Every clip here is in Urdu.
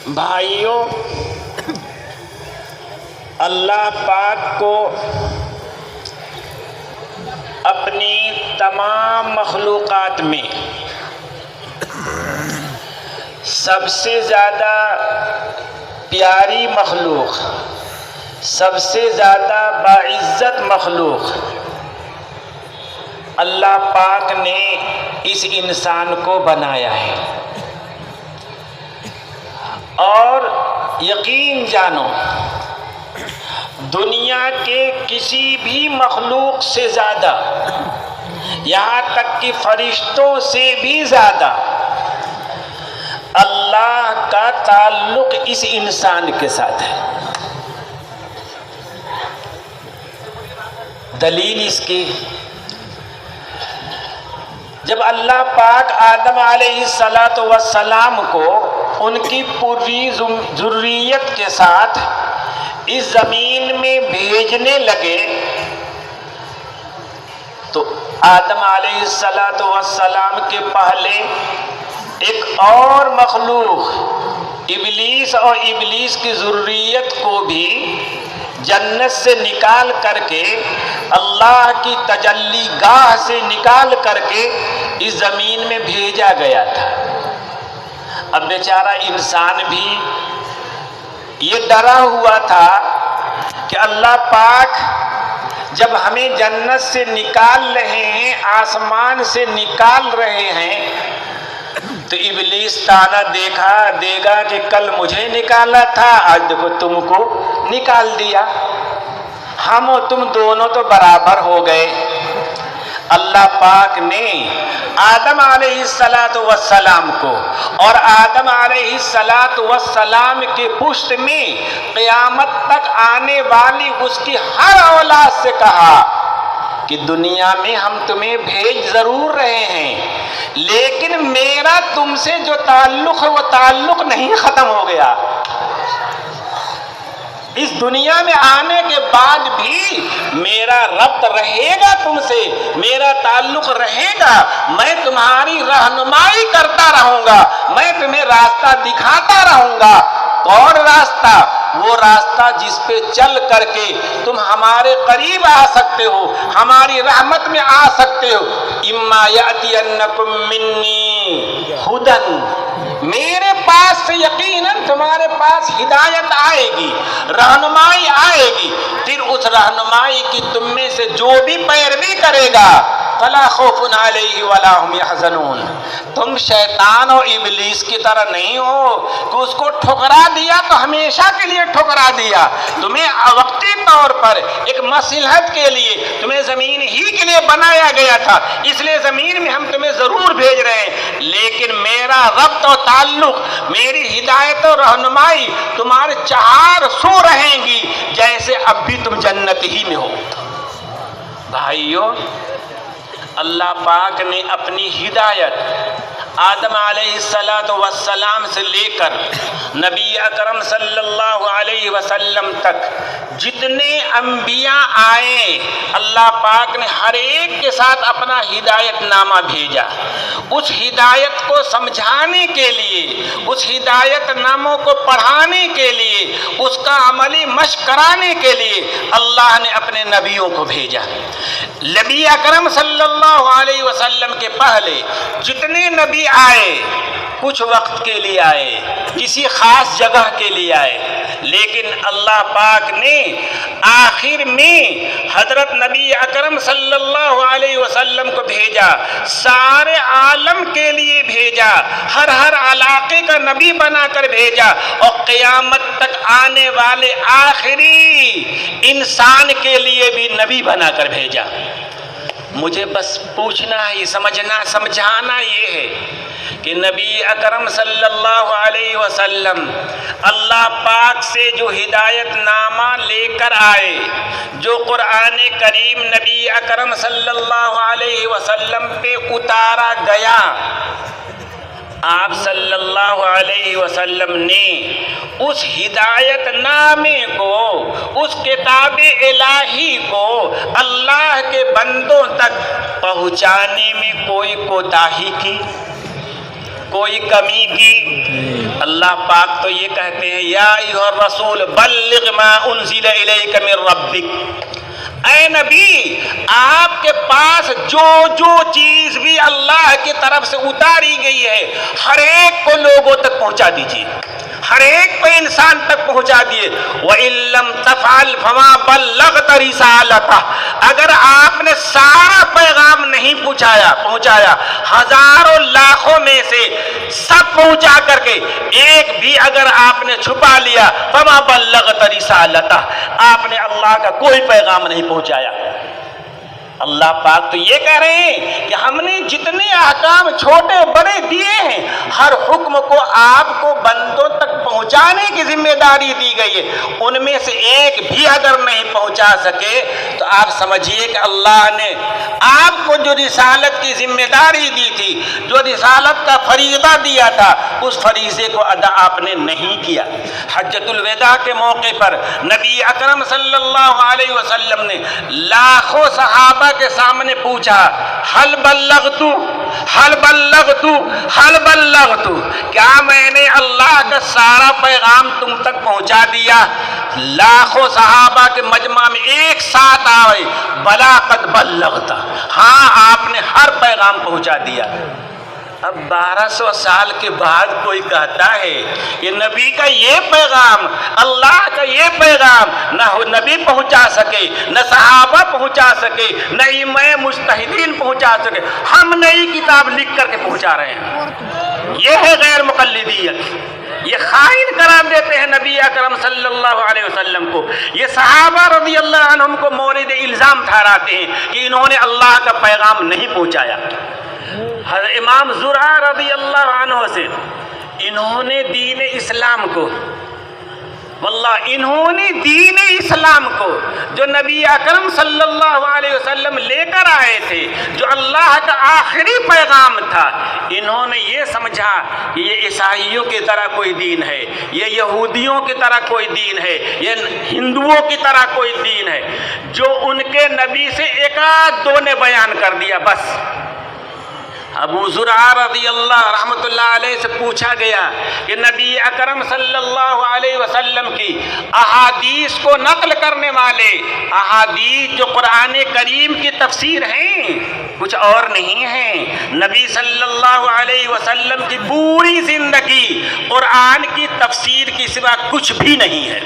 بھائیوں، اللہ پاک کو اپنی تمام مخلوقات میں سب سے زیادہ پیاری مخلوق، سب سے زیادہ باعزت مخلوق اللہ پاک نے اس انسان کو بنایا ہے۔ اور یقین جانو، دنیا کے کسی بھی مخلوق سے زیادہ، یہاں تک کہ فرشتوں سے بھی زیادہ، اللہ کا تعلق اس انسان کے ساتھ ہے۔ دلیل اس کی، جب اللہ پاک آدم علیہ السلام کو ان کی پوری ذریت کے ساتھ اس زمین میں بھیجنے لگے تو آدم علیہ السلام کے پہلے ایک اور مخلوق ابلیس اور ابلیس کی ذریت کو بھی جنت سے نکال کر کے، اللہ کی تجلی گاہ سے نکال کر کے اس زمین میں بھیجا گیا تھا۔ اب بیچارہ انسان بھی یہ ڈرا ہوا تھا کہ اللہ پاک جب ہمیں جنت سے نکال رہے ہیں، آسمان سے نکال رہے ہیں، تو ابلیس تانا دے گا کہ کل مجھے نکالا تھا، آج دیکھو تم کو نکال دیا، ہم اور تم دونوں تو برابر ہو گئے۔ اللہ پاک نے آدم علیہ السلام کو اور آدم علیہ السلام کے پشت میں قیامت تک آنے والی اس کی ہر اولاد سے کہا کہ دنیا میں ہم تمہیں بھیج ضرور رہے ہیں، لیکن میرا تم سے جو تعلق ہے وہ تعلق نہیں ختم ہو گیا۔ اس دنیا میں آنے کے بعد بھی میرا ربط رہے گا تم سے، میرا تعلق رہے گا، میں تمہاری رہنمائی کرتا رہوں گا، میں تمہیں راستہ دکھاتا رہوں گا۔ کون راستہ؟ وہ راستہ جس پہ چل کر کے تم ہمارے قریب آ سکتے ہو، ہماری رحمت میں آ سکتے ہو۔ اما یأتینکم منی ھدی، میرے پاس سے یقیناً تمہارے پاس ہدایت آئے گی، رہنمائی آئے گی، پھر اس رہنمائی کی تم میں سے جو بھی پیروی کرے گا فلا خوف علیہ ولا هم يحزنون، تم شیطان اور ابلیس کی طرح نہیں ہو کہ اس کو ٹھکرا دیا تو ہمیشہ کے لیے ٹھکرا دیا۔ تمہیں وقتی طور پر ایک مصلحت کے لیے تمہیں زمین ہی کے لیے بنایا گیا تھا، اس لیے زمین میں ہم تمہیں ضرور بھیج رہے ہیں، لیکن میرا ربط و تعلق، میری ہدایت و رہنمائی تمہارے چہار سو رہیں گی جیسے اب بھی تم جنت ہی میں ہو۔ بھائیو، اللہ پاک نے اپنی ہدایت آدم علیہ السلام سے لے کر نبی اکرم صلی اللہ علیہ وسلم تک جتنے انبیاء آئے، اللہ پاک نے ہر ایک کے ساتھ اپنا ہدایت نامہ بھیجا۔ اس ہدایت کو سمجھانے کے لیے، اس ہدایت ناموں کو پڑھانے کے لیے، اس کا عملی مشق کرانے کے لیے اللہ نے اپنے نبیوں کو بھیجا۔ نبی اکرم صلی اللہ علیہ وسلم کے پہلے جتنے نبی آئے کچھ وقت کے لیے آئے، کسی خاص جگہ کے لیے آئے، لیکن اللہ پاک نے آخر میں حضرت نبی اکرم صلی اللہ علیہ وسلم کو بھیجا، سارے عالم کے لیے بھیجا، ہر علاقے کا نبی بنا کر بھیجا، اور قیامت تک آنے والے آخری انسان کے لیے بھی نبی بنا کر بھیجا۔ مجھے بس پوچھنا ہے، سمجھانا یہ ہے کہ نبی اکرم صلی اللہ علیہ وسلم اللہ پاک سے جو ہدایت نامہ لے کر آئے، جو قرآن کریم نبی اکرم صلی اللہ علیہ وسلم پہ اتارا گیا، آپ صلی اللہ علیہ وسلم نے اس ہدایت نامے کو، اس کتاب الہی کو اللہ کے بندوں تک پہنچانے میں کوئی کوتاہی کی؟ کوئی کمی کی؟ اللہ پاک تو یہ کہتے ہیں یا ایھا الرسول بلغ ما انزل الیک من ربک، اے نبی آپ کے پاس جو چیز بھی اللہ کی طرف سے اتاری گئی ہے ہر ایک کو لوگوں تک پہنچا دیجیے، ہر ایک کو انسان تک پہنچا دیے۔ وَإِن لَّمْ تَفْعَلْ فَمَا بَلَّغْتَ رِسَالَتَهُ، اگر آپ نے سارا پیغام نہیں پہنچایا ہزاروں لاکھوں میں سے سب پہنچا کر کے ایک بھی اگر آپ نے چھپا لیا فَمَا بَلَّغْتَ رِسَالَتَهُ، آپ نے اللہ کا کوئی پیغام نہیں پہنچایا۔ اللہ پاک تو یہ کہہ رہے ہیں کہ ہم نے جتنے احکام چھوٹے بڑے دیے ہیں ہر حکم کو آپ کو بندوں تک پہنچانے کی ذمہ داری دی گئی ہے، ان میں سے ایک بھی اگر نہیں پہنچا سکے تو آپ سمجھیے کہ اللہ نے آپ کو جو رسالت کی ذمہ داری دی تھی، جو رسالت کا فریضہ دیا تھا، اس فریضے کو ادا آپ نے نہیں کیا۔ حجۃ الوداع کے موقع پر نبی اکرم صلی اللہ علیہ وسلم نے لاکھوں صحابہ کے سامنے پوچھا حل بلغت حل بلغت حل بلغت، کیا میں نے اللہ کا سارا پیغام تم تک پہنچا دیا؟ لاکھوں صحابہ کے مجمع میں ایک ساتھ آئے بلا قد بلغت، ہاں آپ نے ہر پیغام پہنچا دیا۔ اب 1200 سال کے بعد کوئی کہتا ہے کہ نبی کا یہ پیغام، اللہ کا یہ پیغام نہ نبی پہنچا سکے، نہ صحابہ پہنچا سکے، نہ ائمہ مجتہدین پہنچا سکے، ہم نئی کتاب لکھ کر کے پہنچا رہے ہیں۔ یہ ہے غیر مقلدیت، یہ خائن قرار دیتے ہیں نبی اکرم صلی اللہ علیہ وسلم کو، یہ صحابہ رضی اللہ عنہم کو مورد الزام ٹھہراتے ہیں کہ انہوں نے اللہ کا پیغام نہیں پہنچایا۔ حضرت امام زرع رضی اللہ عنہ سے انہوں نے دین اسلام کو، واللہ انہوں نے دین اسلام کو جو نبی اکرم صلی اللہ علیہ وسلم لے کر آئے تھے، جو اللہ کا آخری پیغام تھا، انہوں نے یہ سمجھا کہ یہ عیسائیوں کی طرح کوئی دین ہے، یہ یہودیوں کی طرح کوئی دین ہے، یہ ہندوؤں کی طرح کوئی دین ہے، جو ان کے نبی سے ایک آدھ دو نے بیان کر دیا بس۔ ابو زرع رضی اللہ رحمۃ اللہ علیہ سے پوچھا گیا کہ نبی اکرم صلی اللہ علیہ وسلم کی احادیث کو نقل کرنے والے احادیث جو قرآن کریم کی تفسیر ہیں کچھ اور نہیں ہیں، نبی صلی اللہ علیہ وسلم کی پوری زندگی قرآن کی تفسیر کی سوا کچھ بھی نہیں ہے۔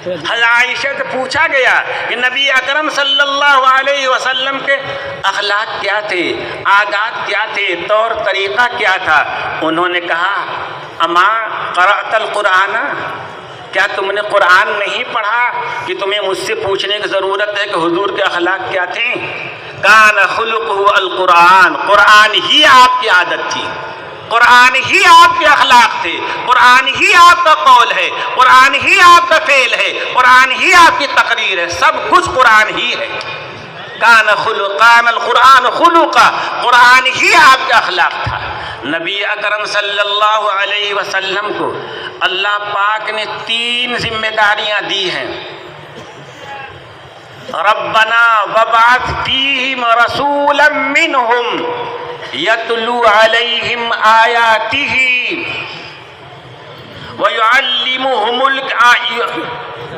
حضرت عائشہ سے پوچھا گیا کہ نبی اکرم صلی اللہ علیہ وسلم کے اخلاق کیا تھے، عادات کیا تھے، طور طریقہ کیا تھا؟ انہوں نے کہا اما قرأت القرآن، کیا تم نے قرآن نہیں پڑھا کہ تمہیں مجھ سے پوچھنے کی ضرورت ہے کہ حضور کے اخلاق کیا تھے؟ کان خلقہ القرآن، قرآن ہی آپ کی عادت تھی، قرآن ہی آپ کے اخلاق تھے، قرآن ہی آپ کا قول ہے، قرآن ہی آپ کا فعل ہے، قرآن ہی آپ کی تقریر ہے، سب کچھ قرآن ہی ہے۔ کان القرآن خلقا، قرآن ہی آپ کا اخلاق تھا۔ نبی اکرم صلی اللہ علیہ وسلم کو اللہ پاک نے 3 ذمہ داریاں دی ہیں۔ ربنا وابعث فیہم رسولا منہم یتلو علیہم آیاتہ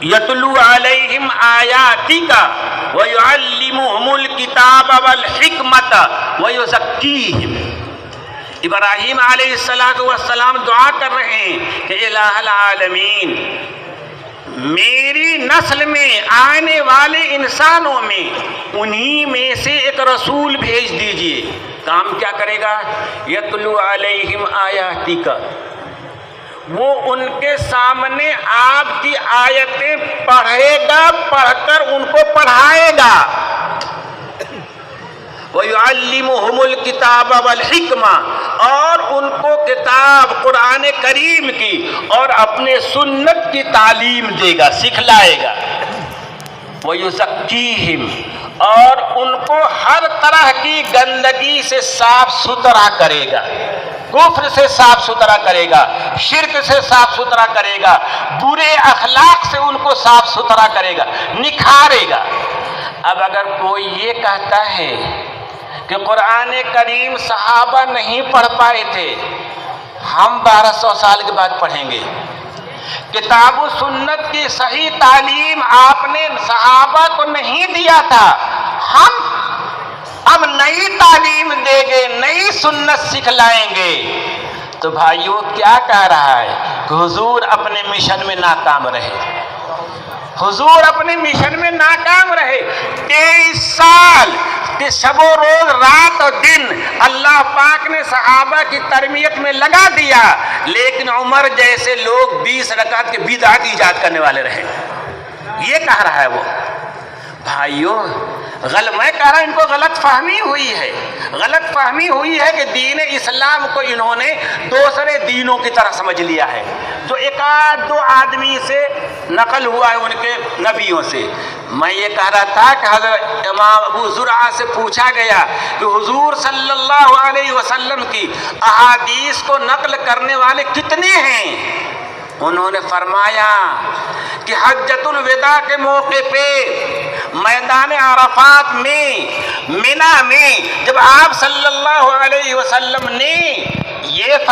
یتلو علیہم آیاتک ویعلمہم الکتاب والحکمت ویزکیہم۔ ابراہیم علیہ السلام دعا کر رہے ہیں کہ الہ العالمین میری نسل میں آنے والے انسانوں میں انہی میں سے ایک رسول بھیج دیجئے۔ کام کیا کرے گا؟ یتلو علیہم آیاتک، وہ ان کے سامنے آپ کی آیتیں پڑھے گا، پڑھ کر ان کو پڑھائے گا۔ وَيُعَلِّمُهُمُ الْكِتَابَ وَالْحِكْمَةَ، اور ان کو کتاب قرآن کریم کی اور اپنے سنت کی تعلیم دے گا، سکھلائے گا۔ وَيُزَكِّيهِمْ، اور ان کو ہر طرح کی گندگی سے صاف ستھرا کرے گا، کفر سے صاف ستھرا کرے گا، شرک سے صاف ستھرا کرے گا، برے اخلاق سے ان کو صاف ستھرا کرے گا، نکھارے گا۔ اب اگر کوئی یہ کہتا ہے کہ قرآن کریم صحابہ نہیں پڑھ پائے تھے، ہم 1200 سال کے بعد پڑھیں گے۔ کتاب و سنت کی صحیح تعلیم آپ نے صحابہ کو نہیں دیا تھا، ہم اب نئی تعلیم دیں گے، نئی سنت سکھلائیں گے۔ تو بھائیوں کیا کہہ رہا ہے کہ حضور اپنے مشن میں ناکام رہے، حضور اپنے مشن میں ناکام رہے۔ 23 سال شب و روز رات اور دن اللہ پاک نے صحابہ کی تربیت میں لگا دیا، لیکن عمر جیسے لوگ 20 رکعت کے بدعت ایجاد کرنے والے رہے۔ یہ کہہ رہا ہے وہ۔ بھائیوں میں کہہ رہا ہوں ان کو غلط فہمی ہوئی ہے، غلط فہمی ہوئی ہے کہ دین اسلام کو انہوں نے دوسرے دینوں کی طرح سمجھ لیا ہے، جو ایک آدھ دو آدمی سے نقل ہوا ہے ان کے نبیوں سے۔ میں یہ کہہ رہا تھا کہ حضرت امام ابو زرعہ سے پوچھا گیا کہ حضور صلی اللہ علیہ وسلم کی احادیث کو نقل کرنے والے کتنے ہیں؟ انہوں نے فرمایا کہ حجۃ الوداع کے موقع پہ میدان عرفات میں منی میں جب آپ صلی اللہ علیہ وسلم نے یہ